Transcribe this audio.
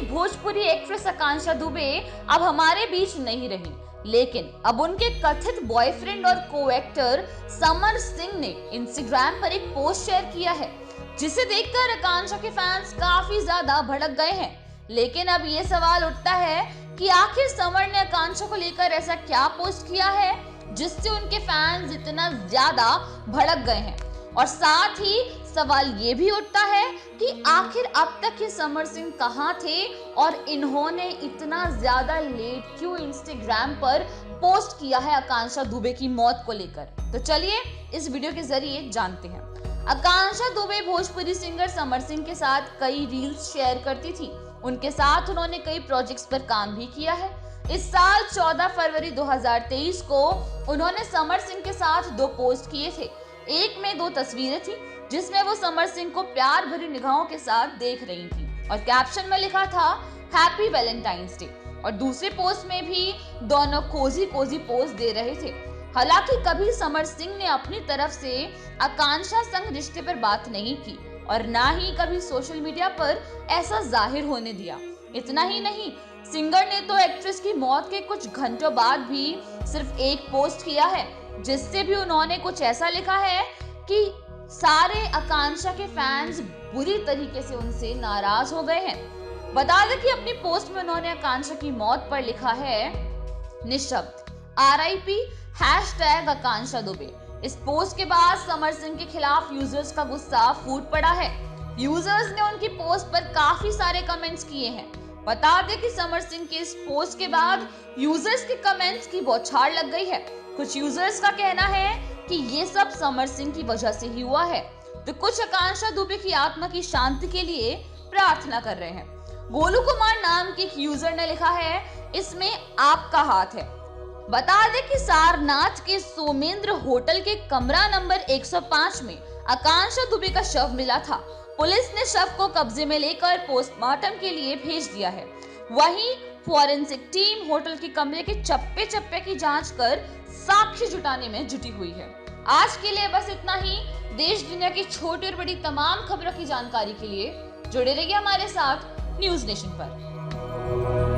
Bhojpuri actress आकांक्षा दुबे अब हमारे बीच नहीं रही, लेकिन अब उनके कथित बॉयफ्रेंड और को एक्टर समर सिंह ने इंस्टाग्राम पर एक पोस्ट शेयर किया है, जिसे देखकर आकांक्षा के फैंस काफी ज्यादा भड़क गए हैं। लेकिन अब ये सवाल उठता है कि आखिर समर ने आकांक्षा को लेकर ऐसा क्या पोस्ट किया है जिससे उनके फैंस इतना ज्यादा भड़क गए हैं। और साथ ही सवाल ये भी उठता है कि आखिर अब तक ये समर सिंह कहाँ थे और इन्होंने इतना ज्यादा लेट क्यों इंस्टाग्राम पर पोस्ट किया है आकांक्षा दुबे की मौत को लेकर। तो चलिए इस वीडियो के जरिए जानते हैं। आकांक्षा दुबे भोजपुरी सिंगर समर सिंह के साथ कई रील्स शेयर करती थी। उनके साथ उन्होंने कई प्रोजेक्ट्स पर काम भी किया है। इस साल 14 फरवरी 2023 को उन्होंने समर सिंह के साथ 2 पोस्ट किए थे। एक में 2 तस्वीरें थी जिसमें वो समर सिंह को प्यार भरी निगाहों के साथ देख रही थी और कैप्शन में लिखा था हैप्पी वैलेंटाइंस डे। और दूसरे पोस्ट में भी दोनों कोजी पोज दे रहे थे। हालांकि कभी समर सिंह ने अपनी तरफ से आकांक्षा संग रिश्ते पर बात नहीं की और ना ही कभी सोशल मीडिया पर ऐसा जाहिर होने दिया। इतना ही नहीं, सिंगर ने तो एक्ट्रेस की मौत के कुछ घंटों बाद भी सिर्फ एक पोस्ट किया है, जिससे भी उन्होंने कुछ ऐसा लिखा है कि सारे आकांक्षा के फैंस बुरी तरीके से उनसे नाराज हो गए हैं। बता दें कि अपनी पोस्ट में उन्होंने आकांक्षा की मौत पर लिखा है निःशब्द RIP #आकांक्षा दुबे। इस पोस्ट के बाद समर सिंह के खिलाफ यूजर्स का गुस्सा फूट पड़ा है। यूजर्स ने उनकी पोस्ट पर काफी सारे कमेंट्स किए हैं। बता दें कि समर सिंह के इस पोस्ट के बाद यूजर्स के कमेंट्स की बौछार लग गई है। कुछ यूजर्स का कहना है कि ये सब समर सिंह की वजह से ही हुआ है, तो कुछ आकांक्षा दुबे की आत्मा की शांति के लिए प्रार्थना कर रहे हैं। गोलू कुमार नाम के एक यूजर ने लिखा है इसमें आपका हाथ है। बता दें कि सारनाथ के सोमेंद्र होटल के कमरा नंबर 105 में आकांक्षा दुबे का शव मिला था। पुलिस ने शव को कब्जे में लेकर पोस्टमार्टम के लिए भेज दिया है। वहीं फॉरेंसिक टीम होटल के कमरे के चप्पे चप्पे की जांच कर साक्ष्य जुटाने में जुटी हुई है। आज के लिए बस इतना ही। देश दुनिया की छोटी और बड़ी तमाम खबरों की जानकारी के लिए जुड़े रहिए हमारे साथ न्यूज़ नेशन पर।